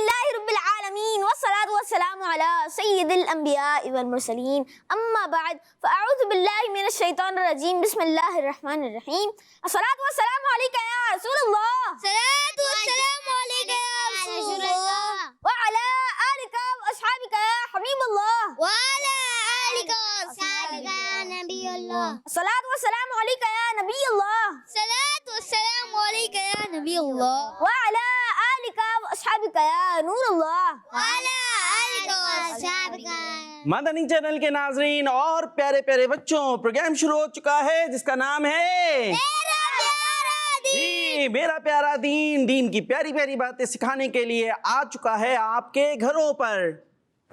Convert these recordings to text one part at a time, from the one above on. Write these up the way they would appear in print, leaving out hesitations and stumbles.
للہ رب العالمین والصلاة والسلام علی سید الانبیاء والمرسلین اما بعد فاعوذ باللہ من الشیطان الرجیم بسم اللہ الرحمن الرحیم الصلاة والسلام علیکہ یا رسول اللہ الصلاة والسلام عليك يا رسول الله وعلی آلک واصحابک یا حبیب اللہ وعلى آلك وأصحابك يا نبي الله الصلاة والسلام علیکہ یا نبی اللہ الصلاة والسلام عليك يا نبي الله وعلی آلک واصحابک یا نور اللہ وعلى آلك وأصحابك مدنی چینل کے ناظرین اور پیارے پیارے بچوں، پروگرام شروع ہو چکا ہے جس کا نام ہے میرا پیارا دین جی میرا پیارا دین۔ دین کی پیاری پیاری باتیں سکھانے کے لیے آ چکا ہے آپ کے گھروں پر۔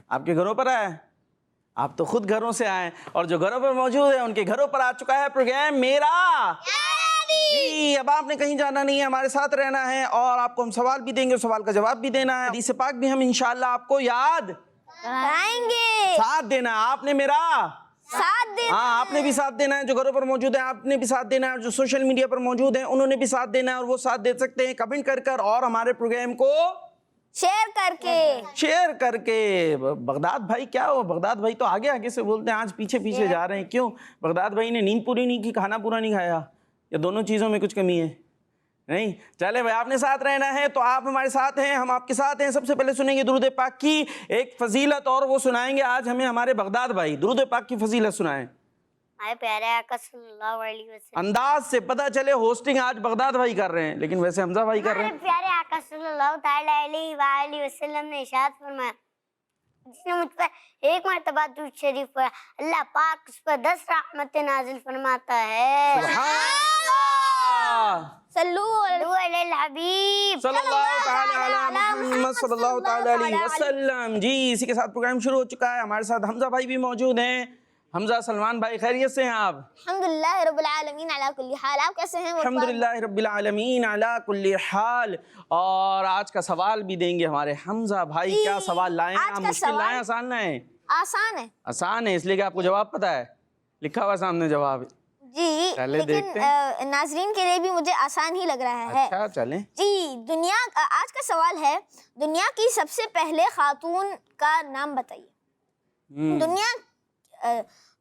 آپ کے گھروں پر ہے؟ آپ تو خود گھروں سے آئے، اور جو گھروں پر موجود ہیں ان کے گھروں پر آ چکا ہے پروگرام میرا پیارا دین۔ جی۔ اب آپ نے کہیں جانا نہیں ہے، ہمارے ساتھ رہنا ہے، اور آپ کو ہم سوال بھی دیں گے، سوال کا جواب بھی دینا ہے، حدیث پاک بھی ہم انشاءاللہ آپ کو یاد کرائیں گے، ساتھ دینا ہے۔ آپ نے میرا ساتھ دے ہاں آپ نے بھی ساتھ دینا ہے، جو گھروں پر موجود ہیں آپ نے بھی ساتھ دینا ہے، اور جو سوشل میڈیا پر موجود ہیں انہوں نے بھی ساتھ دینا ہے، اور وہ ساتھ دے سکتے ہیں کمنٹ کر کر اور ہمارے پروگرام کو شیئر کر کے۔ شیئر کر کے۔ بغداد بھائی کیا ہو؟ بغداد بھائی تو آگے آگے سے بولتے ہیں، آج پیچھے پیچھے جا رہے ہیں، کیوں؟ بغداد بھائی نے نیند پوری نہیں کی، کھانا پورا نہیں کھایا، یا دونوں چیزوں میں کچھ کمی ہے؟ نہیں چلے بھائی، آپ نے ساتھ رہنا ہے تو آپ ہمارے ساتھ ہیں، ہم آپ کے ساتھ ہیں۔ سب سے پہلے سنیں گے درود پاک کی ایک فضیلت، اور وہ سنائیں گے آج ہمیں ہمارے بغداد بھائی۔ درود پاک کی فضیلت سنائیں۔ ہمارے پیارے آقا صلی اللہ علیہ وسلم، انداز سے پتہ چلے ہوسٹنگ آج بغداد بھائی کر رہے ہیں، لیکن ویسے حمزہ بھائی کر رہے ہمارے ہیں۔ پیارے آقا صلی اللہ تعالیٰ علیہ وآلہ وسلم نے ارشاد فرمایا، جس نے مجھ پر ایک مرتبہ درود شریف پڑھا اللہ پاک اس پر 10 رحمتیں نازل فرماتا ہے۔ سبحان اللہ، صلو علی علی الحبیب صلی اللہ تعالی علی محمد صلی اللہ تعالی علیہ وسلم۔ جی اسی کے ساتھ پروگرام شروع ہو چکا ہے، ہمارے ساتھ حمزہ بھائی بھی موجود ہیں۔ حمزہ سلمان بھائی خیریت سے ہیں آپ؟ الحمدللہ رب العالمین علی کل حال۔ آپ کیسے ہیں؟ الحمدللہ رب العالمین علی کل حال۔ اور آج کا سوال بھی دیں گے ہمارے حمزہ بھائی۔ کیا سوال لائے ہیں آج آپ؟ کا مشکل سوال لائے ہیں آسان لائے ہیں؟ آسان ہے آسان ہے، اس لیے کہ آپ کو جواب پتہ ہے، لکھا ہوا سامنے جواب۔ جی، چلے لیکن دیکھتے ہیں۔ ناظرین کے لیے بھی مجھے آسان ہی لگ رہا ہے۔ اچھا چلیں۔ جی آج کا سوال ہے، دنیا کی سب سے پہلے خاتون کا نام بتائیے۔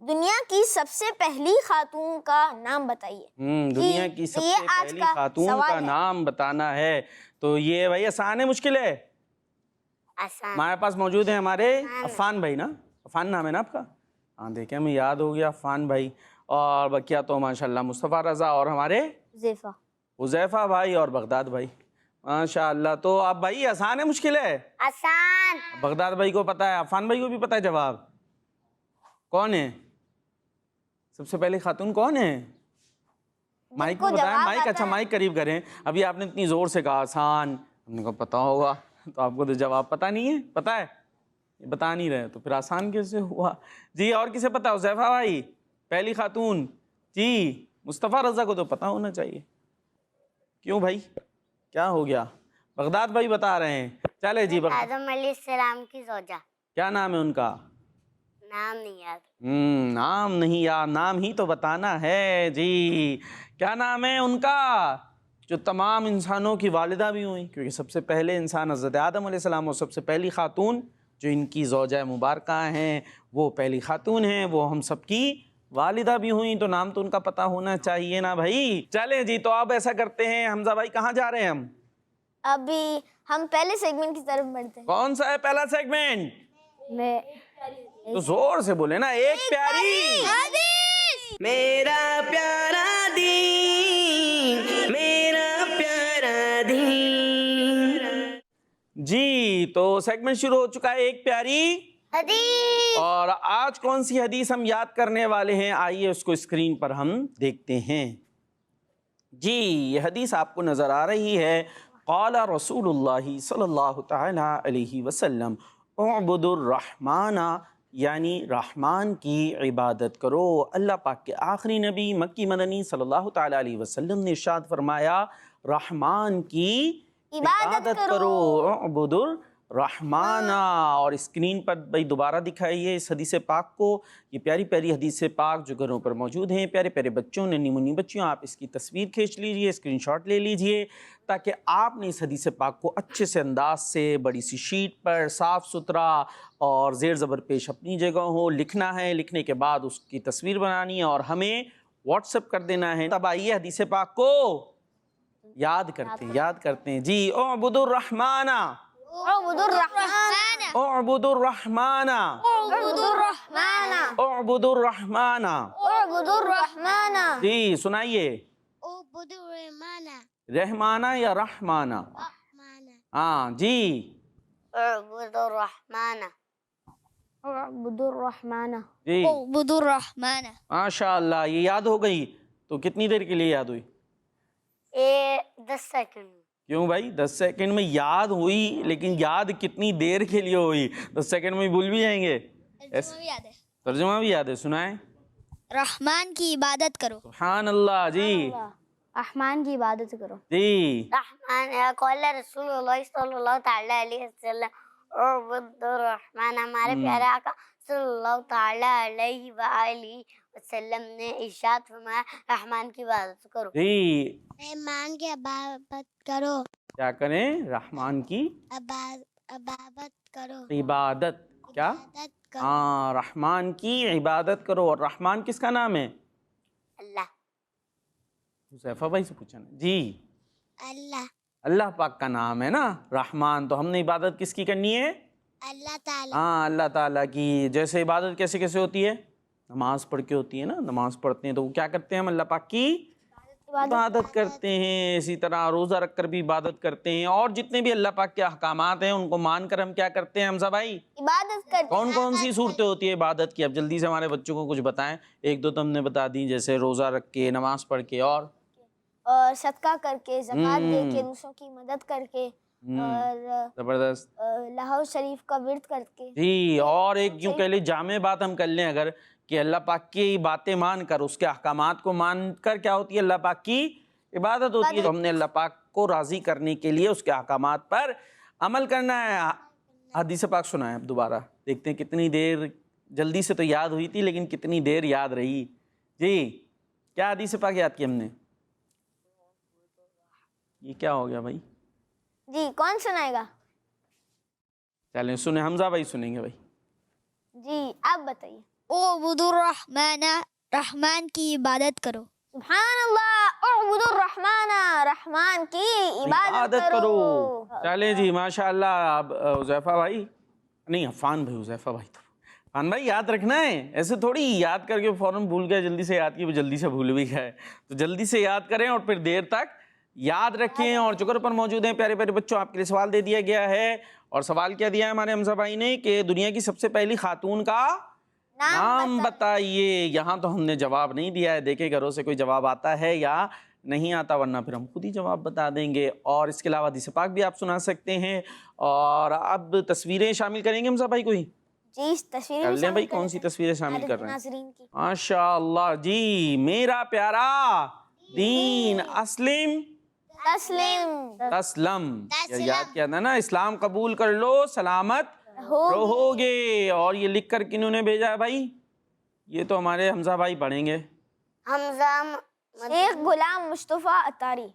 دنیا کی سب سے پہلی خاتون کا نام بتائیے۔ دنیا کی سب یہ سے آج پہلی کا خاتون سوال کا ہے۔ نام بتانا ہے، تو یہ بھائی آسان ہے مشکل ہے؟ آسان۔ ہمارے پاس موجود ہیں ہمارے عفان بھائی نا، عفان نام ہے نا آپ کا؟ ہاں دیکھیں ہمیں یاد ہو گیا عفان بھائی، اور بقیہ تو ماشاءاللہ مصطفیٰ رضا اور ہمارے حذیفہ۔ حذیفہ بھائی اور بغداد بھائی، ماشاءاللہ۔ تو اب بھائی آسان ہے مشکل ہے؟ آسان۔ بغداد بھائی کو پتہ ہے، عفان بھائی کو بھی پتہ ہے جواب۔ کون ہے سب سے پہلی خاتون؟ کون ہے؟ مائک کو بتائیں، مائک اچھا مائک قریب کریں۔ ابھی آپ نے اتنی زور سے کہا آسان، ہم نے کہا پتہ ہوگا، تو آپ کو تو جواب پتہ نہیں ہے؟ پتہ ہے، بتا نہیں رہے تو پھر آسان کیسے ہوا؟ جی اور کسے پتہ؟ حذیفہ بھائی پہلی خاتون؟ جی مصطفیٰ رضا کو تو پتہ ہونا چاہیے۔ کیوں بھائی کیا ہو گیا؟ بغداد بھائی بتا رہے ہیں۔ چلے جی آدم علیہ السلام کی زوجہ، کیا نام ہے ان کا؟ نام نہیں یاد۔ نام نہیں یاد، نام ہی تو بتانا ہے۔ جی کیا نام ہے ان کا؟ جو تمام انسانوں کی والدہ بھی ہوئیں، کیونکہ سب سے پہلے انسان حضرت آدم علیہ السلام، اور سب سے پہلی خاتون جو ان کی زوجہ مبارکہ ہیں وہ پہلی خاتون ہیں، وہ ہم سب کی والدہ بھی ہوئیں، تو نام تو ان کا پتہ ہونا چاہیے نا بھائی۔ چلیں جی، تو اب ایسا کرتے ہیں، حمزہ بھائی کہاں جا رہے ہیں ہم؟ ابھی ہم پہلے سیگمنٹ کی طرف بڑھتے ہیں۔ کون سا ہے پہلا سیگمنٹ؟ میں تو زور سے بولے نا، ایک پیاری میرا پیارا دین، میرا پیارا دین۔ جی تو سیگمنٹ شروع ہو چکا ہے، ایک پیاری حدیث۔ اور آج کون سی حدیث ہم یاد کرنے والے ہیں؟ آئیے اس کو اسکرین پر ہم دیکھتے ہیں۔ جی یہ حدیث آپ کو نظر آ رہی ہے، قال رسول اللہ صلی اللہ تعالی علیہ وسلم اعبد الرحمن، یعنی رحمان کی عبادت کرو۔ اللہ پاک کے آخری نبی مکی مدنی صلی اللہ تعالی علیہ وسلم نے ارشاد فرمایا رحمان کی عبادت کرو۔ اعبد رحمانا. اور اسکرین پر بھائی دوبارہ دکھائیے اس حدیث پاک کو. یہ پیاری پیاری حدیث پاک جو گھروں پر موجود ہیں. پیارے پیارے بچوں، ننھی منی بچیوں، آپ اس کی تصویر کھینچ لیجئے، اسکرین شاٹ لے لیجئے، تاکہ آپ نے اس حدیث پاک کو اچھے سے انداز سے بڑی سی شیٹ پر صاف ستھرا اور زیر زبر پیش اپنی جگہ ہو لکھنا ہے. لکھنے کے بعد اس کی تصویر بنانی ہے اور ہمیں واٹس ایپ کر دینا ہے. تب آئیے حدیث پاک کو یاد کرتے ہیں. جی، اعبد الرحمن اعبد الرحمن اعبد الرحمن اعبد الرحمن اعبد الرحمن. اعبد الرحمن. جی سنائیے. اعبد الرحمن رحمانہ یا رحمانہ؟ ہاں جی. اعبد الرحمن اعبد الرحمن. جی اعبد الرحمن. ماشاء اللہ، یہ یاد ہو گئی. تو کتنی دیر کے لیے یاد ہوئی؟ 10 سیکنڈ. کیوں بھائی 10 سیکنڈ میں یاد ہوئی، لیکن یاد کتنی دیر کے لیے ہوئی؟ 10 سیکنڈ میں بھول بھی جائیں گے. یاد ہے. ترجمہ بھی یاد ہے، سنائیں. رحمان کی عبادت کرو. سبحان اللہ. جی رحمان کی عبادت کرو. جی رحمان قال رسول اللہ صلی اللہ تعالی علیہ وسلم اعبد الرحمن. ہمارے پیارے آقا صلی اللہ تعالی علیہ وآلہ وسلم نے ارشاد فرمایا رحمان کی عبادت کرو. جی رحمان کی عبادت کرو. کیا کریں؟ رحمان کی عبادت کرو. عبادت. کیا؟ عبادت کرو. ہاں، رحمان کی عبادت کرو. اور رحمان کس کا نام ہے؟ اللہ. حذیفہ بھائی سے پوچھا نا. جی اللہ. اللہ پاک کا نام ہے نا رحمان. تو ہم نے عبادت کس کی کرنی ہے؟ اللہ تعالی. ہاں، اللہ تعالیٰ کی. جیسے عبادت کیسے کیسے ہوتی ہے؟ نماز پڑھ کے ہوتی ہے نا. نماز پڑھتے ہیں تو وہ کیا کرتے ہیں؟ ہم اللہ پاک کی عبادت کرتے ہیں. اسی طرح روزہ رکھ کر بھی عبادت کرتے ہیں. اور جتنے بھی اللہ پاک کے احکامات ہیں ان کو مان کر ہم کیا کرتے ہیں حمزہ بھائی؟ عبادت کرتے. کون کون سی صورتیں ہوتی ہے عبادت کی؟ اب جلدی سے ہمارے بچوں کو کچھ بتائیں. ایک دو تو ہم نے بتا دی، جیسے روزہ رکھ کے، نماز پڑھ کے، اور صدقہ کر کے، زکوٰۃ دے کے، دوسروں کی مدد کر کے، اور زبردست. لاہور شریف کا ورد کر کے. جی، اور ایک یوں کہہ لیں جامع بات ہم کر لیں اگر، کہ اللہ پاک کی باتیں مان کر، اس کے احکامات کو مان کر کیا ہوتی ہے؟ اللہ پاک کی عبادت ہوتی ہے. تو ہم نے اللہ پاک کو راضی کرنے کے لیے اس کے احکامات پر عمل کرنا ہے. حدیث پاک سنائیں اب دوبارہ، دیکھتے ہیں کتنی دیر. جلدی سے تو یاد ہوئی تھی لیکن کتنی دیر یاد رہی. جی کیا حدیث پاک یاد کی ہم نے؟ یہ کیا ہو گیا بھائی؟ جی کون سنائے گا؟ چلیں سنیں، حمزہ بھائی سنیں گے بھائی. جی آپ بتائیے. اعبد الرحمن. رحمان کی عبادت کرو. سبحان اللہ. اعبد الرحمن. رحمان کی عبادت کرو. چلیں جی ماشاء اللہ. اب حذیفہ بھائی نہیں، عفان بھائی. حذیفہ بھائی تو عفان بھائی یاد رکھنا ہے، ایسے تھوڑی یاد کر کے فوراً بھول گئے. جلدی سے یاد کی، جلدی سے بھول بھی گئے. تو جلدی سے یاد کریں اور پھر دیر تک یاد رکھیں. اور جو گھر پر موجود ہیں پیارے پیارے بچوں، آپ کے لیے سوال دے دیا گیا ہے. اور سوال کیا دیا ہے ہمارے حمزہ بھائی نے؟ کہ دنیا کی سب سے پہلی خاتون کا نام بتائیے. یہاں تو ہم نے جواب نہیں دیا ہے، دیکھیں گھروں سے کوئی جواب آتا ہے یا نہیں آتا، ورنہ پھر ہم خود ہی جواب بتا دیں گے. اور اس کے علاوہ حدیث پاک بھی آپ سنا سکتے ہیں. اور اب تصویریں شامل کریں گے حمزہ بھائی کوئی؟ جی تصویریں کر لیں بھائی. کون سی تصویریں شامل کر رہے ہیں؟ ناظرین کی. ماشاء اللہ. جی، میرا پیارا دین اسلم تسلم. یاد کیا تھا نا، اسلام قبول کر لو سلامت رہو گے. اور یہ لکھ کر کنہوں نے بھیجا ہے بھائی؟ یہ تو ہمارے حمزہ بھائی پڑھیں گے. حمزہ شیخ غلام مصطفیٰ اتاری،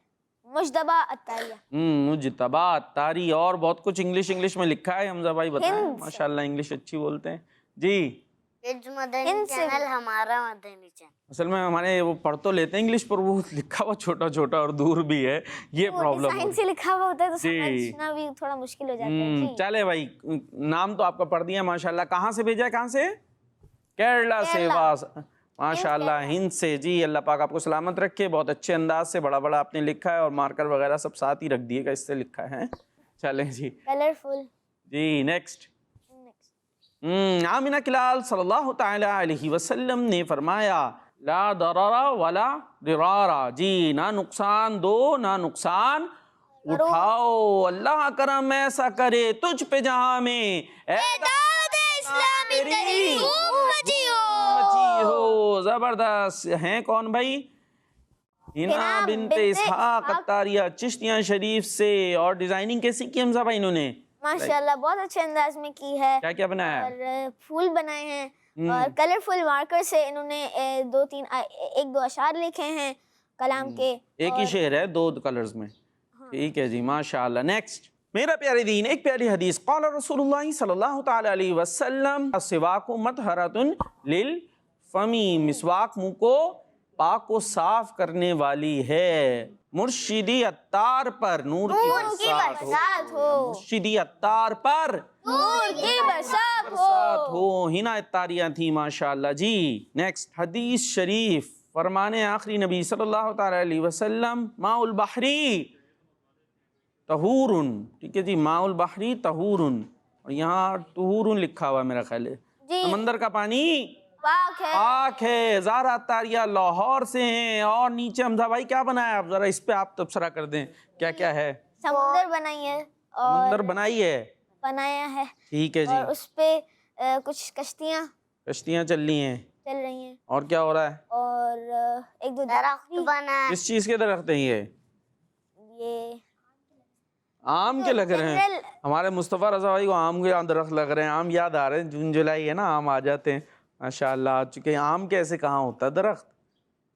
مجتبیٰ اتاریہ. مجتبیٰ اتاری. اور بہت کچھ انگلش میں لکھا ہے. حمزہ بھائی بتائیں. ماشاءاللہ انگلش اچھی بولتے ہیں. جی مدنی چینل ہمارا مدنی چینل. اصل میں ہمارے وہ پڑھ تو لیتے ہیں انگلش، پر وہ لکھا ہوا چھوٹا چھوٹا اور دور بھی ہے، یہ پرابلم ہے. سائنس سے لکھا ہوا ہوتا ہے تو سمجھنا بھی تھوڑا مشکل ہو جاتا ہے. چلے بھائی، نام تو آپ کا پڑھ دیا ماشاءاللہ. کہاں سے بھیجا ہے؟ کہاں سے؟ کیرلا سے. ماشاءاللہ ہند سے. جی اللہ پاک آپ کو سلامت رکھے. بہت اچھے انداز سے بڑا بڑا آپ نے لکھا ہے، اور مارکر وغیرہ سب ساتھ ہی رکھ دیے گا، اس سے لکھا ہے. چلیں جی کلرفل. جی نیکسٹ. آمنہ کلال صلی اللہ تعالی علیہ وسلم نے فرمایا لا ضرر ولا ضرار. جی نہ نقصان دو نہ نقصان اٹھاؤ. اللہ کرم ایسا کرے تجھ پہ جہاں میں اے دعوت اسلامی تیری امتی ہو. زبردست. ہیں کون بھائی؟ ہنا بنت اسحاق اتاریہ چشتیاں شریف سے. اور ڈیزائننگ کیسی کی حمزہ بھائی انہوں نے؟ ماشاءاللہ بہت اچھے انداز میں کی ہے. کیا کیا بنایا ہے؟ اور پھول بنائے ہیں اور کلرفل مارکر سے انہوں نے ایک دو اشعار لکھے ہیں کلام کے. ایک ہی شعر ہے 2 کلرز میں. ٹھیک ہے جی ماشاءاللہ. نیکسٹ میرا پیارے دین ایک پیاری حدیث. قال رسول اللہ صلی اللہ تعالی علیہ وسلم السواک مطہرۃ للفم، مسواک منہ کو پاک و صاف کرنے والی ہے. مرشدی عطار پر نور کی برسات ہو. مرشدی عطار پر نور کی برسات ہو. ہنا عطاریاں تھیں ماشاءاللہ جی. نیکسٹ حدیث شریف فرمان آخری نبی صلی اللہ تعالی علیہ وسلم ماء البحری طہور. ٹھیک ہے جی ماء البحری طہور، اور یہاں طہور لکھا ہوا میرا خیال ہے. سمندر کا پانی پاک ہے. زہرا عطاریہ لاہور سے ہیں. اور نیچے حمزہ بھائی کیا بنایا آپ ذرا اس پہ آپ تبصرہ کر دیں کیا کیا ہے. سمندر بنائی ہے سمندر بنائی ہے بنایا ہے. ٹھیک ہے جی. اور اس پہ کچھ کشتیاں چل رہی ہیں. اور کیا ہو رہا ہے؟ اور ایک دو درخت بنا ہے. کس چیز کے درخت ہیں یہ آم کے لگ رہے ہیں. ہمارے مصطفیٰ رضا بھائی کو آم کے درخت لگ رہے ہیں. آم یاد آ رہے ہیں، جون جولائی ہے نا آم آ جاتے ہیں ماشاءاللہ. آ چکے ہیں. آم کیسے کہاں ہوتا ہے درخت؟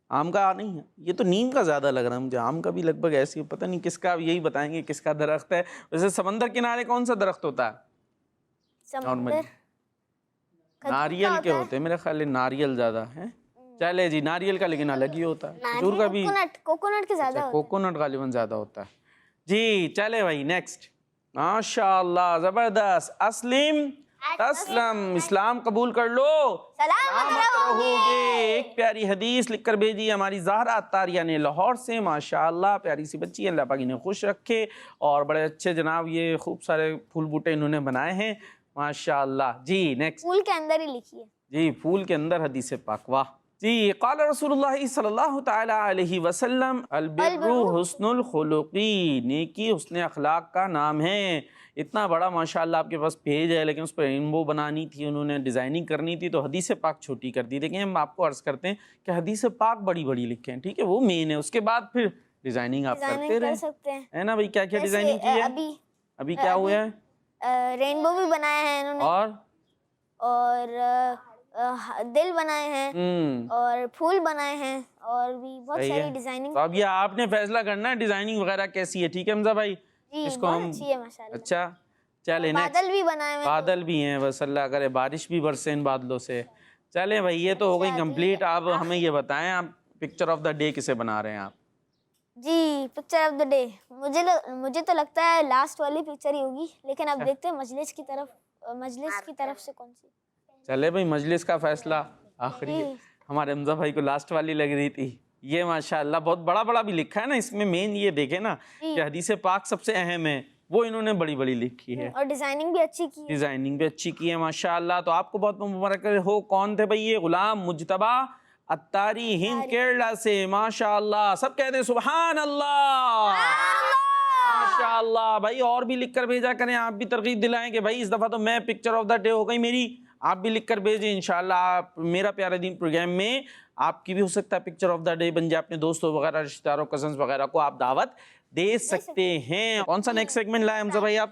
آم کا نہیں ہے یہ تو نیم کا زیادہ لگ رہا ہے مجھے. آم کا بھی لگ بھگ ایسی پتہ نہیں کس کا، یہی بتائیں گے کس کا درخت ہے. ویسے سمندر کنارے کون سا درخت ہوتا ہے؟ ناریل کے ہوتے ہیں میرے خیال ناریل زیادہ ہے. چلے جی ناریل کا لیکن الگ ہی ہوتا ہے. کھجور کا بھی کوکونٹ کے زیادہ کوکونٹ غالباً زیادہ ہوتا ہے جی. چلے بھائی نیکسٹ. ماشاءاللہ زبردست. اسلم تسلم، اسلام قبول کر لو سلامت رہو گے. ایک پیاری حدیث لکھ کر بھیجی ہماری زہرا عطاریہ نے لاہور سے. ماشاءاللہ پیاری سی بچی، اللہ پاک انہیں خوش رکھے. اور بڑے اچھے جناب یہ خوب سارے پھول بوٹے انہوں نے بنائے ہیں ماشاءاللہ جی. نیکسٹ پھول کے اندر ہی لکھی ہے جی، پھول کے اندر حدیث پاک. واہ جی. قال رسول اللہ صلی اللہ تعالی علیہ وسلم البر حسن الخلقی، نیکی حسن اخلاق کا نام ہے. اتنا بڑا ماشاءاللہ آپ کے پاس پیج ہے لیکن اس پہ رینبو بنانی تھی، انہوں نے ڈیزائننگ کرنی تھی تو حدیث پاک چھوٹی کر دی. دیکھیں ہم آپ کو عرض کرتے ہیں کہ حدیث پاک بڑی بڑی لکھیں، ٹھیک ہے وہ مین ہے. اس کے بعد پھر ڈیزائننگ آپ کرتے رہے ہے نا بھائی. کیا کیا ڈیزائننگ کی ہے ابھی کیا ہوا ہے؟ رینبو بھی بنایا ہے انہوں نے اور دل بنائے ہیں اور پھول بنائے ہیں اور بھی بہت ساری ڈیزائننگ. تو اب یہ آپ نے فیصلہ کرنا ہے ڈیزائننگ وغیرہ کیسی ہے. ٹھیک ہے حمزہ بھائی اس کو ہم اچھی ہے ماشاءاللہ. اچھا چلے بادل بھی بنائے ہوئے بادل بھی ہیں بس اللہ کرے بارش بھی برسے ان بادلوں سے. چلے بھائی یہ تو ہو گئی کمپلیٹ. آپ ہمیں یہ بتائیں آپ پکچر آف دا ڈے کسے بنا رہے ہیں آپ؟ جی پکچر آف دا ڈے مجھے تو لگتا ہے لاسٹ والی پکچر ہی ہوگی لیکن اب دیکھتے ہیں مجلس کی طرف سے کون سی. چلے بھائی مجلس کا فیصلہ آخری ہے. ہمارے حمزہ بھائی کو لاسٹ والی لگ رہی تھی. یہ ماشاءاللہ بہت بڑا بڑا بھی لکھا ہے نا اس میں. مین یہ دیکھیں نا کہ حدیث پاک سب سے اہم ہے وہ انہوں نے بڑی بڑی لکھی ہے اور ڈیزائننگ بھی اچھی کی ہے ماشاءاللہ. تو آپ کو بہت مبارک ہو. کون تھے بھائی؟ یہ غلام مجتبیٰ عطاری ہند کیرلا سے ماشاءاللہ. سب کہتے ہیں سبحان اللہ ماشاءاللہ. بھائی اور بھی لکھ کر بھیجا کریں، آپ بھی ترغیب دلائیں کہ بھائی اس دفعہ تو میں پکچر آف دا ڈے ہو گئی میری، آپ بھی لکھ کر بھیجیں. انشاءاللہ آپ میرا پیارا دین پروگرام میں آپ کی بھی ہو سکتا ہے پکچر آف دا ڈے بن جائے. اپنے دوستوں وغیرہ رشتہ داروں کزنز وغیرہ کو آپ دعوت دے سکتے ہیں. کون سا نیکسٹ سیگمنٹ لائے حمزہ بھائی آپ؟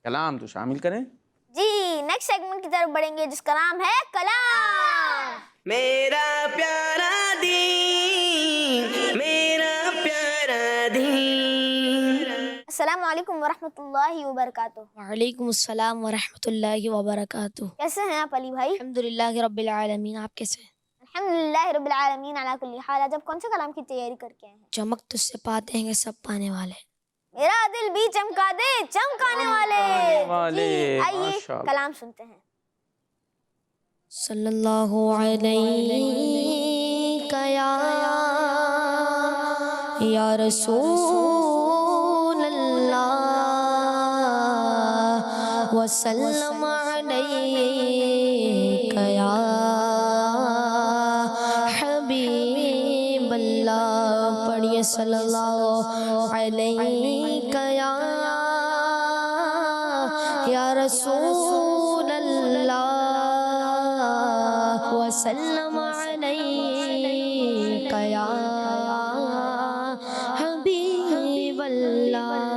کلام تو شامل کریں جی. نیکسٹ سیگمنٹ کی طرف بڑھیں گے جس کا نام ہے کلام. میرا پیارا دین، میرا پیارا دین. السلام علیکم ورحمۃ اللہ وبرکاتہ. وعلیکم السلام ورحمۃ اللہ وبرکاتہ. کیسے ہیں آپ علی بھائی؟ الحمدللہ رب العالمین. آپ کیسے ہیں؟ الحمدللہ رب العالمین علی کل حال. آج آپ کون سے کلام کی تیاری کر کے آئے ہیں؟ چمک تجھ سے پاتے ہیں کہ سب پانے والے. میرا دل بھی چمکا دے چمکانے والے. جی آئیے کلام سنتے ہیں. صلی اللہ علیہ یا رسول اللہ وسلم علیک یا حبیب اللہ. پڑھیے صلی اللہ علیک یا رسول اللہ وسلم علیک یا حبیب اللہ.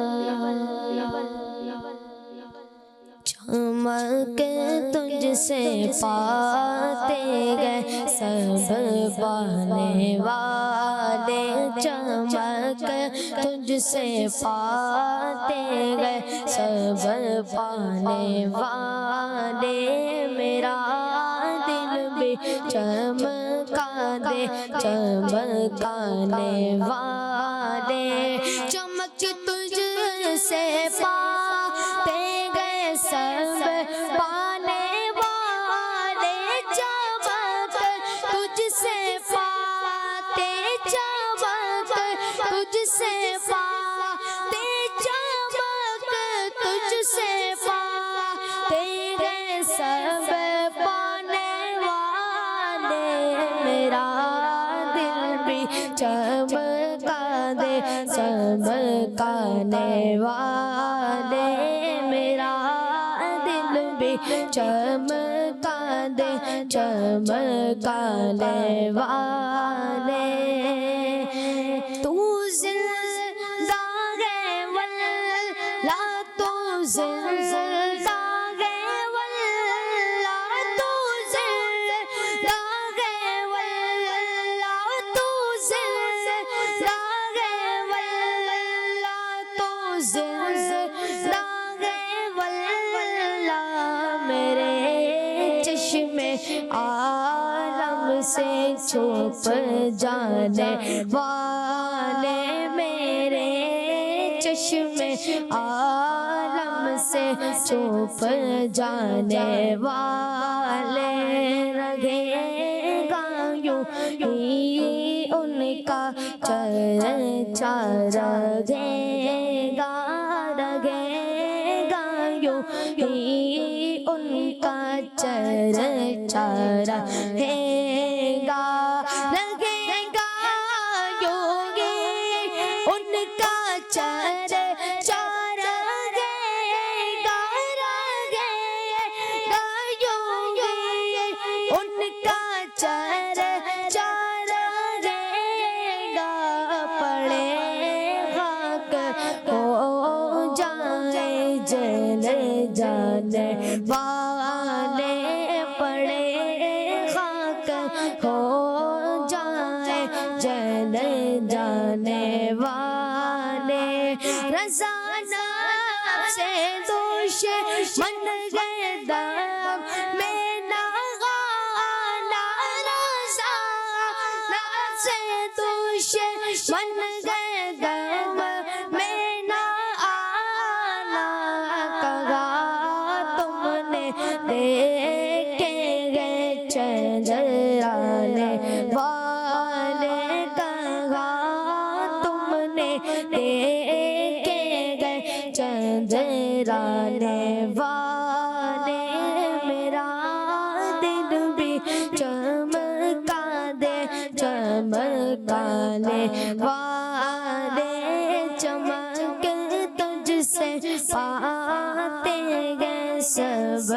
چمک تجھ سے پاتے گئے سب پانے والے، چمک تجھ سے پاتے گئے سب پانے والے، میرا دل بھی چمکا دے چمکانے والے، چمک تجھ سے پاتے گئے سب پانے والے، چمک تجھ سے پاتے، چمک تجھ سے پاتے، چمک تجھ سے پاتے گئے سب پانے والے، میرا دل بھی چمکا دے چمکانے والے، میرا دل بھی چمکا دے چمکانے والے، تو زندہ ہے واللہ، تو زندہ ہے واللہ، تو زندہ ہے واللہ، تو زندہ ہے واللہ، تو زندہ ہے واللہ، میرے چشمے عالم سے چھپ جانے والے، میرے چشمے عالم سے چھپ جانے والے، رہے گا یوں ہی ان کا چرچا، رہے گا یوں ہی ان کا چرچا، رہے گا یوں ہی ان کا چرچا، رہے گا یوں ہی ان کا چرچا، رہے گا، پڑے خاک ہو جائے جل جانے والے، پڑے خاک ہو جائے جل جانے والے، رضا نفس سے دشمن گئے دم میں نہ آنا، رضا نفس سے دشمن گئے دم میں نہ آنا، کہا تم نے دیکھے گئے چندرانے والے، کہا تم نے دیکھے گئے چندرانے والے، میرا دل بھی چمکا دے چمکانے والے، چمک تجھ سے پاتے گئے سب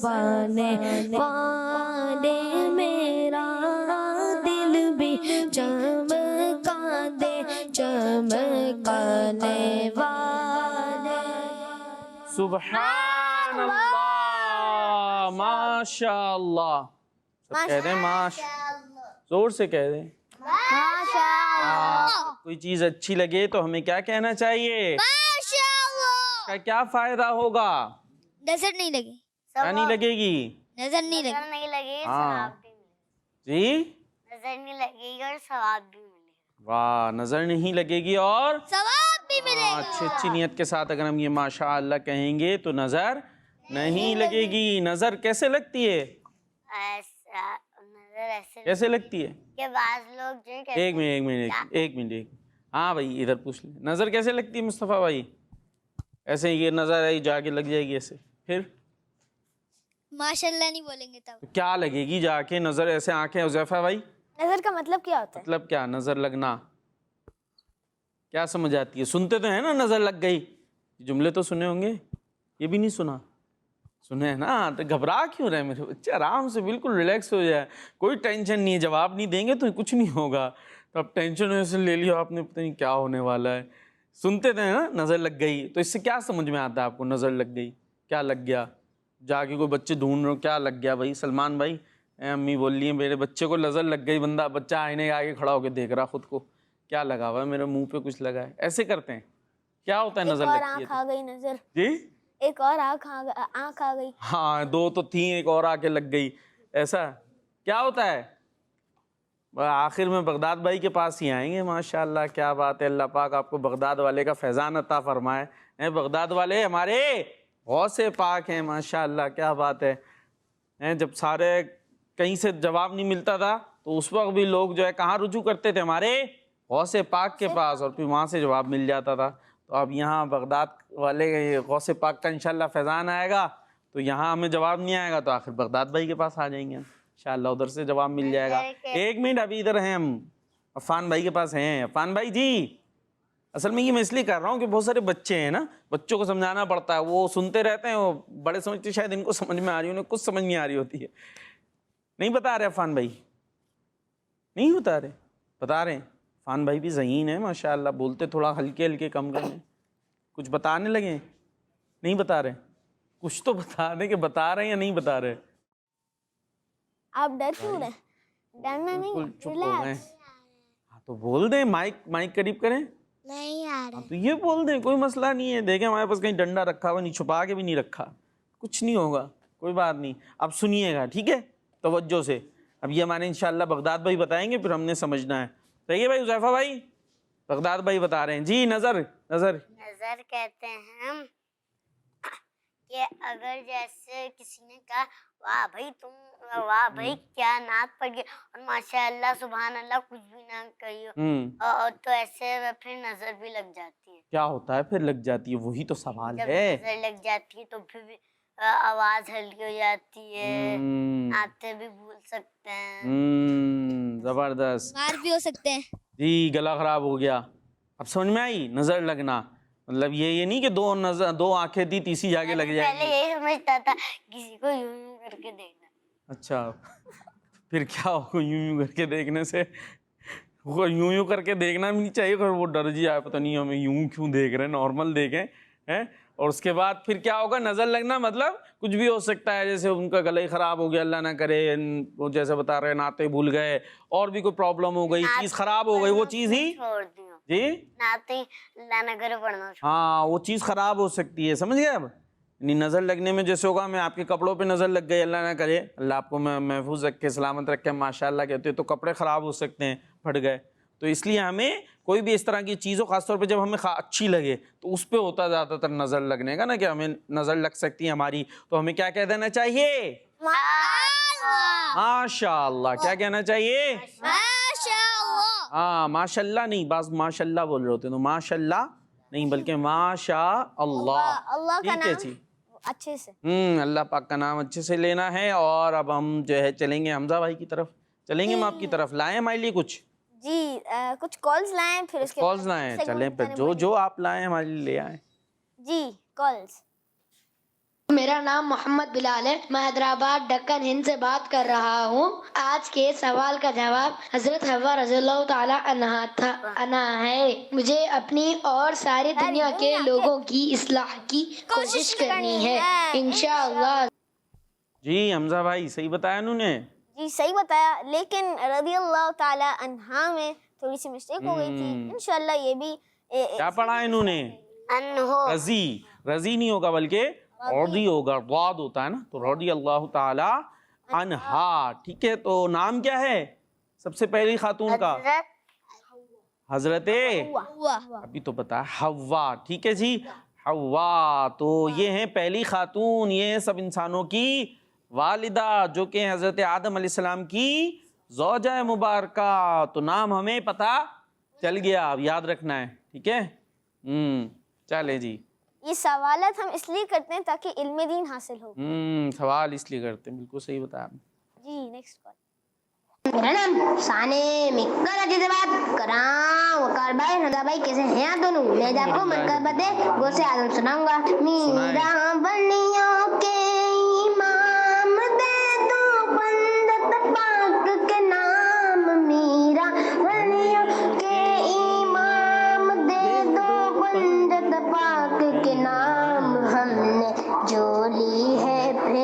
پانے والے، میرا دل بھی چمکا دے چمکانے والے، سبحان اللہ، ماشاء اللہ، سب کہہ دیں زور سے کہہ دیں، کوئی چیز اچھی لگے تو ہمیں کیا کہنا چاہیے؟ اس کا کیا فائدہ ہوگا؟ نظر نہیں لگے، کیا نہیں لگے گی؟ نظر نہیں لگے، نظر نہیں لگے گی، ہاں ثواب بھی ملے جی، گا، نظر نہیں لگے گی اور ثواب بھی ملے گا، واہ، نظر نہیں لگے گی اور ثواب بھی ملے گا، اچھی اچھی نیت کے ساتھ اگر ہم یہ ماشاء اللہ کہیں گے تو نظر نہیں لگے گی۔ نظر کیسے لگتی ہے؟ ایسا نظر ایسے کیسے لگتی ہے؟ کہ بعض لوگ جو کہتے ایک منٹ ہاں بھائی ادھر پوچھ لیں، نظر کیسے لگتی ہے مصطفیٰ بھائی؟ ایسے یہ نظر آئی جا کے لگ جائے گی ایسے، پھر ماشاءاللہ نہیں بولیں گے تب تو کیا لگے گی جا کے نظر ایسے؟ آنکھیں حذیفہ بھائی، نظر کا مطلب کیا ہوتا ہے؟ مطلب کیا نظر لگنا؟ کیا سمجھ آتی ہے؟ سنتے تو ہیں نا نظر لگ گئی، جملے تو سنے ہوں گے، یہ بھی نہیں سنا؟ سنے ہیں نا؟ تو گھبرا کیوں رہے میرے بچے؟ آرام سے بالکل ریلیکس ہو جائے، کوئی ٹینشن نہیں ہے، جواب نہیں دیں گے تو کچھ نہیں ہوگا، تو اب ٹینشن ویسے لے لیا آپ نے، پتہ نہیں کیا ہونے والا ہے۔ سنتے تھے نا نظر لگ گئی، تو اس سے کیا سمجھ میں آتا ہے آپ کو؟ نظر لگ گئی، کیا لگ گیا؟ جا کے کوئی بچے ڈھونڈ رہے ہو, کیا لگ گیا بھائی سلمان بھائی, امی بول رہی ہیں میرے بچے کو نظر لگ گئی, بچہ آئینے کے آگے کھڑا ہو کے دیکھ رہا خود کو, کیا لگا ہوا ہے میرے منہ پہ کچھ لگا ہے, ایسے کرتے ہیں. کیا ہوتا ہے نظر اور لگتی آنکھ ہے آ گئی نظر, جی؟ ایک اور آنکھ آ گئی. ہاں 2 تو تھیں, ایک اور آ کے لگ گئی, ایسا کیا ہوتا ہے؟ آخر میں بغداد بھائی کے پاس ہی آئیں گے. ماشاءاللہ کیا بات ہے, اللہ پاک آپ کو بغداد والے کا فیضان عطا فرمائے. بغداد والے ہمارے غوث پاک ہیں ماشاءاللہ, کیا بات ہے. جب سارے کہیں سے جواب نہیں ملتا تھا تو اس وقت بھی لوگ جو ہے کہاں رجوع کرتے تھے؟ ہمارے غوث پاک کے پاس, اور پھر وہاں سے جواب مل جاتا تھا. تو اب یہاں بغداد والے غوث پاک کا انشاءاللہ فیضان آئے گا تو یہاں ہمیں جواب نہیں آئے گا تو آخر بغداد بھائی کے پاس آ جائیں گے انشاءاللہ, ادھر سے جواب مل جائے گا. 1 منٹ, ابھی ادھر ہیں ہم, عفان بھائی کے پاس ہیں. عفان بھائی جی, اصل میں یہ میں اس لیے کر رہا ہوں کہ بہت سارے بچے ہیں نا, بچوں کو سمجھانا پڑتا ہے, وہ سنتے رہتے ہیں, وہ بڑے سمجھتے شاید ان کو سمجھ میں آ رہی, انہیں کچھ سمجھ نہیں آ رہی ہوتی ہے. نہیں بتا رہے عفان بھائی, نہیں بتا رہے, بتا رہے ہیں. عفان بھائی بھی ذہین ہے ماشاءاللہ, بولتے تھوڑا ہلکے ہلکے کم کر لیں, کچھ بتانے لگے. نہیں بتا رہے, کچھ تو بتا دیں کہ بتا رہے ہیں یا نہیں بتا رہے. آپ ڈر کیوں رہے؟ ڈرنا نہیں, بالکل چپ ہو گئے. ریلیکس. ہاں تو بول دیں, مائک قریب کریں. نہیں آ ہاں تو یہ بول دیں, کوئی مسئلہ نہیں ہے. دیکھیں ہمارے پاس کہیں ڈنڈا رکھا ہوا نہیں, چھپا کے بھی نہیں رکھا, کچھ نہیں ہوگا, کوئی بات نہیں. اب سنیے گا ٹھیک ہے توجہ سے. اب یہ ہمارے انشاءاللہ بغداد بھائی بتائیں گے, پھر ہم نے سمجھنا ہے. صحیح ہے بھائی حذیفہ بھائی؟ بغداد بھائی بتا رہے ہیں جی. نظر نظر کہتے ہیں کہ اگر جیسے کسی نے کہا واہ بھائی تم, واہ بھائی کیا نعت پڑھ گئے, اور ماشاء اللہ سبحان اللہ کچھ بھی نہ کہی ہو, اور تو ایسے پھر نظر بھی لگ جاتی ہے. کیا ہوتا ہے پھر لگ جاتی ہے؟ وہی تو سوال جب ہے. نظر لگ جاتی ہے تو پھر آواز ہلکی ہو جاتی ہے, نعتیں بھی بھول سکتے ہیں, زبردست. بیمار بھی ہو سکتے ہیں. جی گلا خراب ہو گیا. اب سمجھ میں آئی نظر لگنا مطلب یہ نہیں کہ 2 آنکھیں تھی تیسری جا کے لگ جائے پہلے گی. یہی سمجھتا تھا کسی کو یوں یوں کر کے دیکھنا. اچھا پھر کیا ہوگا یوں کر کے دیکھنے سے؟ یوں کر کے دیکھنا بھی نہیں چاہیے, پھر وہ ڈر جائے, پتہ نہیں ہمیں یوں کیوں دیکھ رہے ہیں, نارمل دیکھیں. اور اس کے بعد پھر کیا ہوگا؟ نظر لگنا مطلب کچھ بھی ہو سکتا ہے, جیسے ان کا گلا ہی خراب ہو گیا اللہ نہ کرے, وہ جیسے بتا رہے ہیں نعتیں بھول گئے, اور بھی کوئی پرابلم ہو گئی, چیز خراب ہو گئی, وہ چیز ہی چھوڑ دیا جی نعتیں اللہ نہ کرے پڑھنا. ہاں وہ چیز خراب ہو سکتی ہے, سمجھ گئے. اب یعنی نظر لگنے میں جیسے ہوگا میں آپ کے کپڑوں پہ نظر لگ گئی, اللہ نہ کرے, اللہ آپ کو محفوظ رکھے, سلامت رکھے ماشاءاللہ کہتے تو کپڑے خراب ہو سکتے ہیں, پھٹ گئے. تو اس لیے ہمیں کوئی بھی اس طرح کی چیز ہو, خاص طور پہ جب ہمیں اچھی لگے تو اس پہ ہوتا زیادہ تر نظر لگنے کا نا, کہ ہمیں نظر لگ سکتی ہے ہماری, تو ہمیں کیا کہہ دینا چاہیے؟ ماشاءاللہ. کیا کہنا چاہیے؟ ہاں ماشاءاللہ نہیں, بعض ماشاءاللہ بول رہے ہوتے ہیں, تو ماشاءاللہ نہیں بلکہ ماشاء اللہ. اللہ کا ٹھیک ہے نام جی, اچھے سے. اللہ پاک کا نام اچھے سے لینا ہے. اور اب ہم جو ہے چلیں گے حمزہ بھائی کی طرف, چلیں گے ہم آپ کی طرف. لائیں ہمارے لیے کچھ جی کچھ کالز لائیں, پھر اس کے کالز لائیں. چلیں پھر جو آپ لائیں ہمارے لیے لے آئیں. جی کالز. میرا نام محمد بلال ہے, میں حیدرآباد ڈکن ہند سے بات کر رہا ہوں. آج کے سوال کا جواب حضرت حوا رضی اللہ تعالی عنہا ہے. مجھے اپنی اور ساری دنیا کے لوگوں کی اصلاح کی کوشش کرنی ہے انشاءاللہ. جی حمزہ بھائی صحیح بتایا انہوں نے. جی صحیح بتایا, لیکن رضی اللہ تعالی عنہا میں تھوڑی سی مسٹیک ہو گئی تھی. انشاءاللہ یہ بھی کیا پڑھا انہوں نے؟ انہو. رضی نہیں ہوگا بلکہ رضی ہوگا, ضاد ہوتا ہے نا, تو رضی اللہ تعالی عنہا. ٹھیک ہے, تو نام کیا ہے سب سے پہلی خاتون کا؟ حضرت ابھی تو بتا حوا. ٹھیک ہے جی, حوا. تو یہ ہیں پہلی خاتون, یہ سب انسانوں کی والدہ, جو کہ حضرت آدم علیہ السلام کی زوجہ مبارکہ. تو نام ہمیں پتہ چل گیا, اب یاد رکھنا ہے. ٹھیک ہے, چلے جی. یہ سوالات ہم اس لیے کرتے ہیں تاکہ علم دین حاصل ہو. سوال اس لیے کرتے ہیں, بالکل صحیح بتایا آپ نے. جی نیکسٹ کال. میرا نام سانے مکر عزیز سے بات کر رہا ہوں. وقار بھائی, رضا بھائی کیسے ہیں آپ دونوں؟ میں آپ کو من کر بتے گو سے آدم سناؤں گا. میرا بنیوں کے امام دے دو پنجت پاک کے نام. میرا بنیوں کے امام دے دو پنجت پاک کے نام. ہم نے جو لی ہے پھر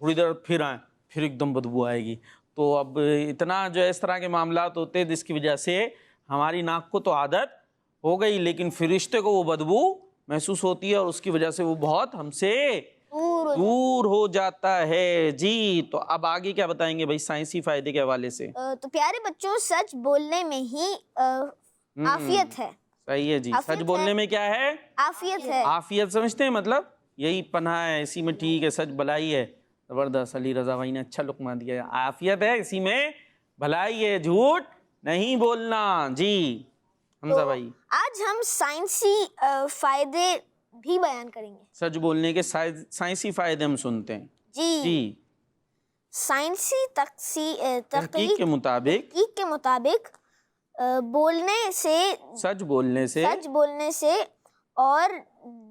تھوڑی دیر پھر آئیں پھر ایک دم بدبو آئے گی. تو اب اتنا جو ہے اس طرح کے معاملات ہوتے ہیں جس کی وجہ سے ہماری ناک کو تو عادت ہو گئی لیکن فرشتے کو وہ بدبو محسوس ہوتی ہے اور اس کی وجہ سے وہ بہت ہم سے دور ہو جاتا ہے. جی تو اب آگے کیا بتائیں گے بھائی سائنسی فائدے کے حوالے سے؟ تو پیارے بچوں سچ بولنے میں ہی عافیت ہے. صحیح ہے جی. سچ بولنے میں کیا ہے؟ عافیت ہے. عافیت سمجھتے ہیں مطلب یہی پناہ ہے اسی میں. ٹھیک ہے سچ بھلائی ہے. زبردست علی رضا بھائی نے اچھا لقمہ دیا ہے. عافیت ہے اسی میں بھلائی ہے جھوٹ نہیں بولنا. جی حمزہ بھائی آج ہم سائنسی فائدے بھی بیان کریں گے. سچ بولنے کے سائنسی فائدے ہم سنتے ہیں. جی سائنسی تحقیق کے مطابق بولنے سے سچ بولنے سے اور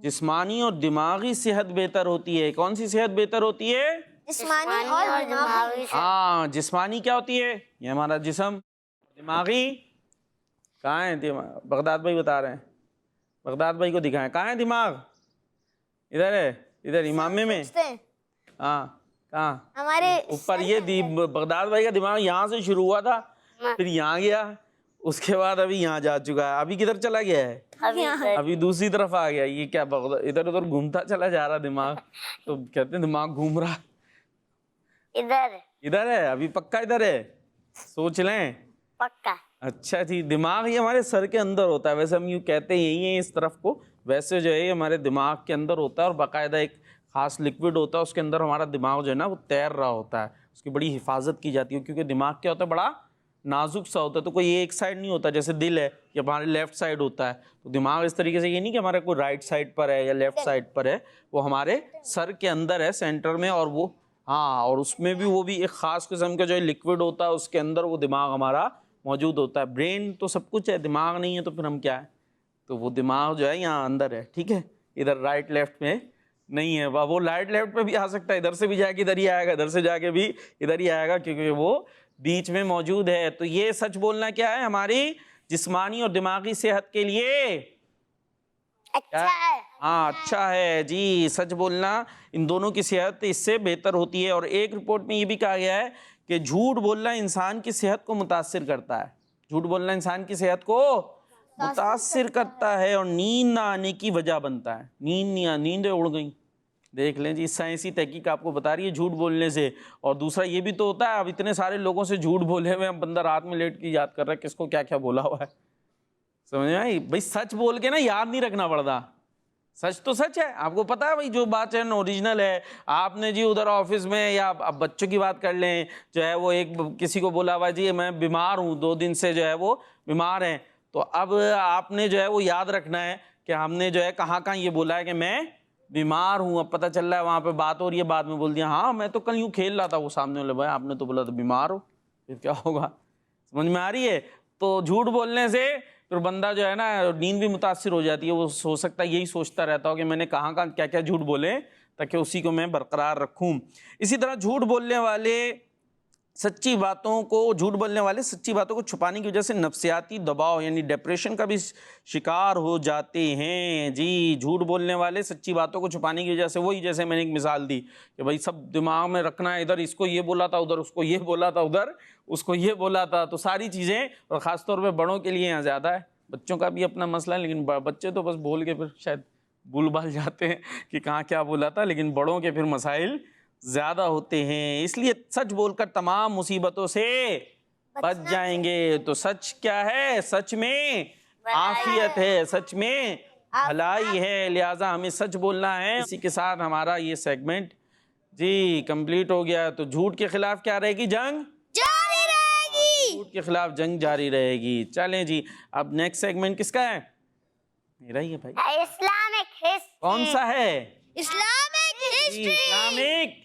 جسمانی اور دماغی صحت بہتر ہوتی ہے. کون سی صحت بہتر ہوتی ہے؟ جسمانی اور دماغی. ہاں جسمانی کیا ہوتی ہے؟ یہ ہمارا جسم. دماغی کہاں ہے؟ بغداد بھائی بتا رہے ہیں. بغداد بھائی کو دکھائیں کہاں ہے دماغ؟ ادھر ہے ادھر امامے میں. ہاں کہاں؟ ہمارے اوپر. یہ بغداد بھائی کا دماغ یہاں سے شروع ہوا تھا پھر یہاں گیا اس کے بعد ابھی یہاں جا چکا ہے. ابھی کدھر چلا گیا ہے؟ ابھی دوسری طرف آ گیا. یہ کیا ادھر ادھر گھومتا چلا جا رہا دماغ. تو کہتے ہیں دماغ گھوم رہا. ادھر ہے ابھی پکا ادھر ہے. سوچ لیں پکا. اچھا جی. دماغ یہ ہمارے سر کے اندر ہوتا ہے. ویسے ہم یوں کہتے یہی ہیں اس طرف کو. ویسے جو ہے یہ ہمارے دماغ کے اندر ہوتا ہے اور باقاعدہ ایک خاص لکوڈ ہوتا ہے اس کے اندر ہمارا دماغ جو ہے نا وہ تیر رہا ہوتا ہے. اس کی بڑی حفاظت کی جاتی ہے کیونکہ دماغ کیا ہوتا ہے بڑا نازک سا ہوتا ہے. تو کوئی ایک سائڈ نہیں ہوتا جیسے دل ہے یا ہمارے لیفٹ سائڈ ہوتا ہے. تو دماغ اس طریقے سے یہ نہیں کہ ہمارے کوئی رائٹ سائڈ پر ہے یا لیفٹ سائڈ پر ہے. وہ ہمارے سر کے اندر ہے سینٹر میں. اور وہ اور اس میں بھی وہ بھی ایک خاص قسم کا جو ہے لکوڈ ہوتا ہے اس کے اندر وہ دماغ ہمارا موجود ہوتا ہے. برین تو سب کچھ ہے دماغ نہیں ہے تو پھر ہم کیا ہے؟ تو وہ دماغ جو ہے یہاں اندر ہے. ٹھیک ہے ادھر رائٹ لیفٹ میں نہیں ہے. وہ رائٹ لیفٹ پہ بھی آ سکتا ہے. ادھر سے بھی جا کے ادھر ہی آئے گا ادھر سے جا کے بھی ادھر ہی آئے گا کیونکہ وہ بیچ میں موجود ہے. تو یہ سچ بولنا کیا ہے ہماری جسمانی اور دماغی صحت کے لیے اچھا ہے. ہاں اچھا ہے. جی سچ بولنا ان دونوں کی صحت اس سے بہتر ہوتی ہے. اور ایک رپورٹ میں یہ بھی کہا گیا ہے کہ جھوٹ بولنا انسان کی صحت کو متاثر کرتا ہے. جھوٹ بولنا انسان کی صحت کو متاثر کرتا ہے اور نیند نہ آنے کی وجہ بنتا ہے. نیندیں اڑ گئیں. دیکھ لیں جی سائنسی تحقیق آپ کو بتا رہی ہے جھوٹ بولنے سے. اور دوسرا یہ بھی تو ہوتا ہے اب اتنے سارے لوگوں سے جھوٹ بولے ہوئے ہم بندہ رات میں لیٹ کے یاد کر رہا ہے کس کو کیا کیا بولا ہوا ہے. سمجھ میں آئی بھائی؟ سچ بول کے نا یاد نہیں رکھنا پڑتا. سچ تو سچ ہے. آپ کو پتا ہے بھائی جو بات ہے اوریجنل ہے. آپ نے جی ادھر آفس میں یا اب بچوں کی بات کر لیں جو ہے وہ ایک کسی کو بولا ہوا جی میں بیمار ہوں 2 دن سے جو ہے وہ بیمار ہیں. تو اب آپ نے جو ہے وہ یاد رکھنا ہے کہ ہم نے جو ہے کہاں یہ بولا ہے کہ میں بیمار ہوں. اب پتہ چل رہا ہے وہاں پہ بات ہو رہی ہے بعد میں بول دیا ہاں میں تو کل یوں کھیل رہا تھا. وہ سامنے والے بھائی آپ نے تو بولا تھا بیمار ہو پھر کیا ہوگا؟ سمجھ میں آ رہی ہے؟ تو جھوٹ بولنے سے پھر بندہ جو ہے نا نیند بھی متاثر ہو جاتی ہے. وہ ہو سکتا ہے یہی سوچتا رہتا ہو کہ میں نے کہاں کیا کیا جھوٹ بولے تاکہ اسی کو میں برقرار رکھوں. اسی طرح جھوٹ بولنے والے سچی باتوں کو چھپانے کی وجہ سے نفسیاتی دباؤ یعنی ڈپریشن کا بھی شکار ہو جاتے ہیں. جی جھوٹ بولنے والے سچی باتوں کو چھپانے کی وجہ سے وہی جیسے میں نے ایک مثال دی کہ بھائی سب دماغ میں رکھنا ہے. ادھر اس کو یہ بولا تھا ادھر اس کو یہ بولا تھا ادھر اس کو یہ بولا تھا. تو ساری چیزیں اور خاص طور پہ بڑوں کے لیے یہاں زیادہ ہے. بچوں کا بھی اپنا مسئلہ ہے لیکن بچے تو بس بول کے پھر شاید بھول بھال جاتے ہیں کہ کہاں کیا بولا تھا. لیکن بڑوں کے پھر مسائل زیادہ ہوتے ہیں. اس لیے سچ بول کر تمام مصیبتوں سے بچ جائیں گے. تو سچ کیا ہے؟ سچ میں عافیت ہے. سچ میں بھلائی ہے. لہٰذا ہمیں سچ بولنا ہے. اسی کے ساتھ ہمارا یہ سیگمنٹ جی کمپلیٹ ہو گیا. تو جھوٹ کے خلاف کیا رہے گی؟ جنگ جاری رہے گی. جھوٹ کے خلاف جنگ جاری رہے گی. چلیں جی اب نیکسٹ سیگمنٹ کس کا ہے؟ میرا ہی ہے بھائی. Islamic history. کون سا ہے؟ Islamic history. Islamic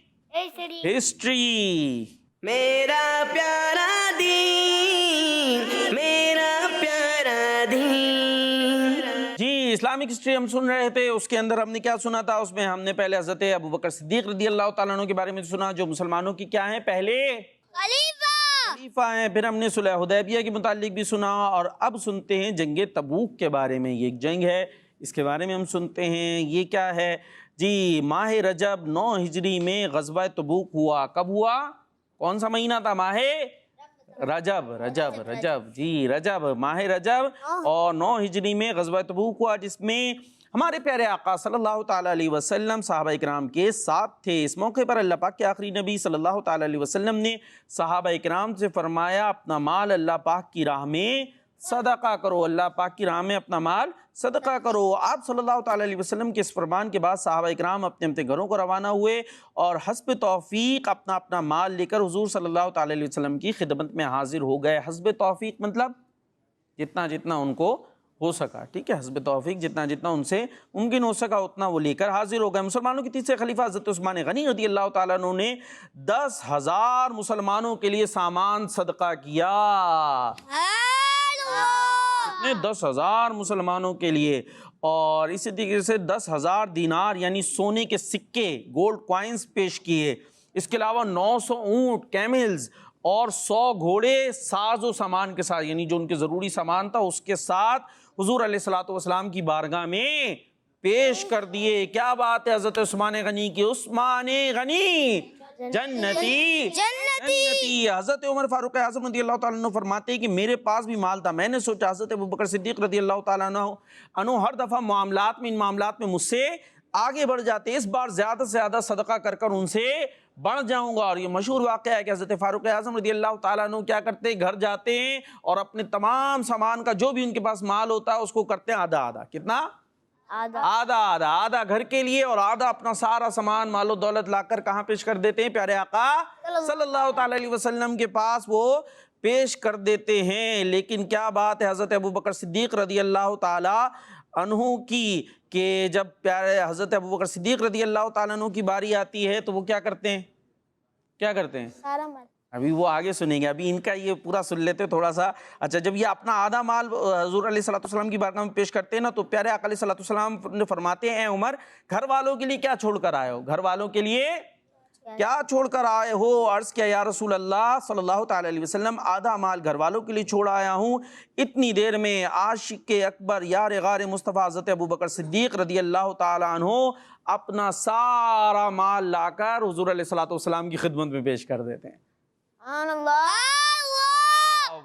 history. میرا پیارا دین میرا پیارا دین. جی اسلامک ہسٹری ہم سن رہے تھے. اس کے اندر ہم نے کیا سنا تھا؟ اس میں ہم نے پہلے حضرت ابوبکر صدیق رضی اللہ تعالیٰ عنہ کے بارے میں سنا جو مسلمانوں کی کیا ہیں؟ پہلے خلیفہ ہیں. پھر ہم نے صلح حدیبیہ کے متعلق بھی سنا اور اب سنتے ہیں جنگ تبوک کے بارے میں. یہ ایک جنگ ہے اس کے بارے میں ہم سنتے ہیں. یہ کیا ہے جی؟ ماہ رجب 9 ہجری میں غزوہ تبوک ہوا. کب ہوا؟ کون سا مہینہ تھا؟ ماہ رجب جی، رجب، ماہ رجب، اور 9 ہجری میں غزوہ تبوک ہوا، جس میں ہمارے پیارے آقا صلی اللہ تعالیٰ علیہ وسلم صحابہ اکرام کے ساتھ تھے. اس موقع پر اللہ پاک کے آخری نبی صلی اللہ تعالیٰ علیہ وسلم نے صحابہ اکرام سے فرمایا اپنا مال اللہ پاک کی راہ میں صدقہ کرو، اللہ پاک کی راہ میں اپنا مال صدقہ کرو. آپ صلی اللہ تعالیٰ علیہ وسلم کے اس فرمان کے بعد صحابہ اکرام اپنے اپنے گھروں کو روانہ ہوئے اور حسب توفیق اپنا اپنا مال لے کر حضور صلی اللہ تعالیٰ علیہ وسلم کی خدمت میں حاضر ہو گئے. حسب توفیق مطلب جتنا جتنا ان کو ہو سکا، ٹھیک ہے، حسب توفیق جتنا جتنا ان سے ممکن ہو سکا اتنا وہ لے کر حاضر ہو گئے. مسلمانوں کے تیسرے خلیفہ حضرت عثمان غنی رضی اللہ تعالیٰ عنہ نے 10,000 مسلمانوں کے لیے سامان صدقہ کیا. 10,000 مسلمانوں کے لیے. اور اسی طریقے سے 10,000 دینار یعنی سونے کے سکے، گولڈ کوائنز پیش کیے. اس کے علاوہ 900 اونٹ، کیملز، اور 100 گھوڑے ساز و سامان کے ساتھ، یعنی جو ان کے ضروری سامان تھا اس کے ساتھ حضور علیہ الصلوۃ والسلام کی بارگاہ میں پیش کر دیے. کیا بات ہے حضرت عثمان غنی کی! عثمان غنی جنتی جنتی. حضرت عمر فاروق اعظم رضی اللہ تعالیٰ عنہ فرماتے ہیں کہ میرے پاس بھی مال تھا، میں نے سوچا حضرت ابوبکر صدیق رضی اللہ تعالیٰ عنہ ہر دفعہ ان معاملات میں مجھ سے آگے بڑھ جاتے، اس بار زیادہ سے زیادہ صدقہ کر کر ان سے بڑھ جاؤں گا. اور یہ مشہور واقعہ ہے کہ حضرت فاروق اعظم رضی اللہ تعالیٰ عنہ کیا کرتے ہیں، گھر جاتے ہیں اور اپنے تمام سامان کا جو بھی ان کے پاس مال ہوتا ہے اس کو کرتے ہیں آدھا آدھا. کتنا؟ آدھا گھر کے لیے، اور آدھا اپنا سارا سامان مال و دولت لا کر کہاں پیش کر دیتے ہیں؟ پیارے آقا صلی اللہ تعالیٰ علیہ وسلم کے پاس وہ پیش کر دیتے ہیں. لیکن کیا بات ہے حضرت ابوبکر صدیق رضی اللہ تعالیٰ عنہ کی، کہ جب پیارے حضرت ابوبکر صدیق رضی اللہ تعالیٰ عنہ کی باری آتی ہے تو وہ کیا کرتے ہیں؟ سارا مال. ابھی وہ آگے سنیں گے، ابھی ان کا یہ پورا سن لیتے تھوڑا سا. اچھا، جب یہ اپنا آدھا مال حضور علیہ الصلوۃ والسلام کی بارگاہ میں پیش کرتے ہیں نا، تو پیارے آقا علیہ الصلوۃ والسلام نے فرماتے ہیں اے عمر، گھر والوں کے لیے کیا چھوڑ کر آئے ہو؟ گھر والوں کے لیے کیا چھوڑ کر آئے ہو؟ عرض کیا یا رسول اللہ صلی اللہ تعالیٰ علیہ وسلم، آدھا مال گھر والوں کے لیے چھوڑ آیا ہوں. اتنی دیر میں عاشق اکبر یار غار مصطفیٰ حضرت ابوبکر صدیق رضی اللہ تعالیٰ عنہ اپنا سارا مال لا کر حضور علیہ الصلوۃ والسلام کی خدمت میں پیش کر دیتے ہیں. سبحان اللہ.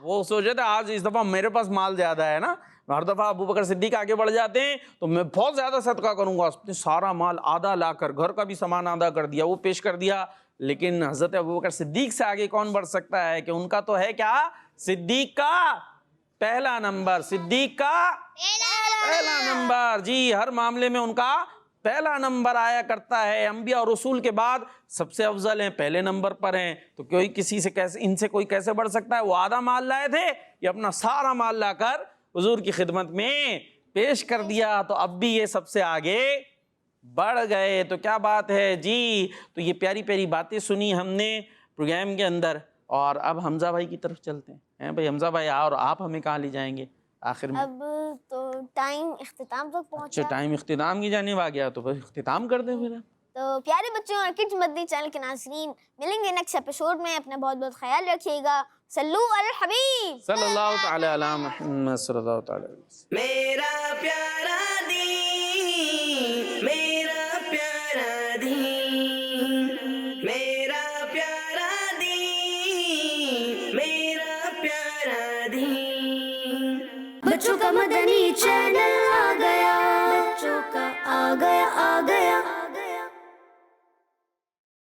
وہ سوچے تھے آج اس دفعہ میرے پاس مال زیادہ ہے نا، ہر دفعہ ابوبکر صدیق آگے بڑھ جاتے ہیں تو میں بہت زیادہ صدقہ کروں گا. اس نے سارا مال آدھا لا کر، گھر کا بھی سامان آدھا کر دیا، وہ پیش کر دیا. لیکن حضرت ابوبکر صدیق سے آگے کون بڑھ سکتا ہے کہ ان کا تو ہے کیا؟ صدیق کا پہلا نمبر، صدیق کا پہلا نمبر. جی، ہر معاملے میں ان کا پہلا نمبر آیا کرتا ہے. انبیاء اور رسول کے بعد سب سے افضل ہیں، پہلے نمبر پر ہیں. تو کوئی کسی سے کیسے، ان سے کوئی کیسے بڑھ سکتا ہے؟ وہ آدھا مال لائے تھے، یہ اپنا سارا مال لا کر حضور کی خدمت میں پیش کر دیا. تو اب بھی یہ سب سے آگے بڑھ گئے. تو کیا بات ہے جی. تو یہ پیاری پیاری باتیں سنی ہم نے پروگرام کے اندر. اور اب حمزہ بھائی کی طرف چلتے ہیں. بھائی حمزہ بھائی، اور آپ ہمیں کہاں لے جائیں گے آخر میں؟ اب تو ٹائم اختتام تک پہنچا. اچھا، ٹائم اختتام کی جانب آ گیا، تو بس اختتام کر دیں پھر. تو پیارے بچوں اور کڈز مدنی چینل کے ناظرین، ملیں گے نیکسٹ ایپیسوڈ میں. اپنا بہت بہت خیال رکھیے گا. صلو علی الحبیب صلی اللہ تعالی علی محمد صلی اللہ تعالی علیہ وسلم. میرا پیارا دین، میرا پیارا دین، میرا پیارا دین، میرا پیارا دین. بچوں کا مدنی چینل آ گیا، بچوں کا آ گیا